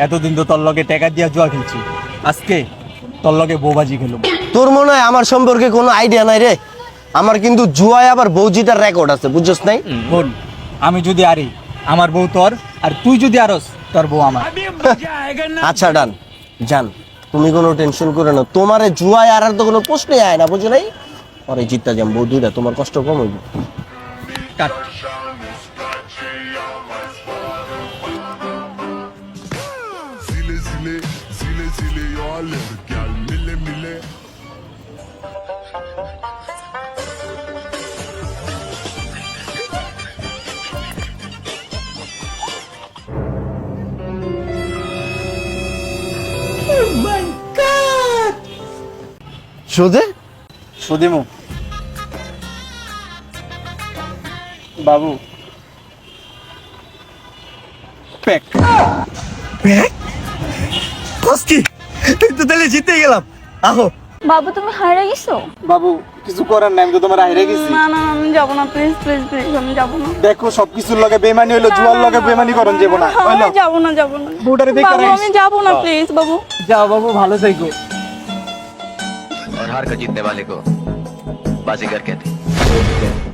এতদিন তো তোর লগে টাকা দিয়া জুয়া খেলছি, আজকে তোর লগে বউবাজি খেলব। তোর মনে হয় আমার সম্পর্কে কোনো আইডিয়া নাই রে। আমার কিন্তু জুয়ায় আবার বউজিটার রেকর্ড আছে, বুঝছস নাই? বোন, আমি যদি আরি আমার বউ তোর, আর তুই যদি আরস তোর বউ আমার। আচ্ছা ডান, জান তুমি কোনো টেনশন করে না, তোমারে জুয়ায় আর তো কোনো প্রশ্নই আয় না, বুঝো নাই? পরে জিততে যাম বউ দুইটা, তোমার কষ্ট কম হইব। কাট। Zile zile, zile zile eu alerg, iar mile mile. সোজে সুদিমু বাবু প্যাক কষ্টি তুই তো তাহলে জিতে গেলাম। আহো বাবু তুমি হারিয়ে গেছো? বাবু কিছু করার নাই, আমি তো তোমার হাইরে গেছি। না না আমি যাবো না, প্লিজ প্লিজ প্লিজ আমি যাবো না। দেখো সবকিছুর লগে বেমানি হইলো, জুয়ার লগে বেমানি করন যাবো না। হইলো আমি যাবো না, যাবো না বউটারে দেখে বাবু, রাখিস। আমি যাবো না প্লিজ বাবু। যাও বাবু, ভালো থাকো। और हार कर जीतने वाले को बाजीगर कहते हैं।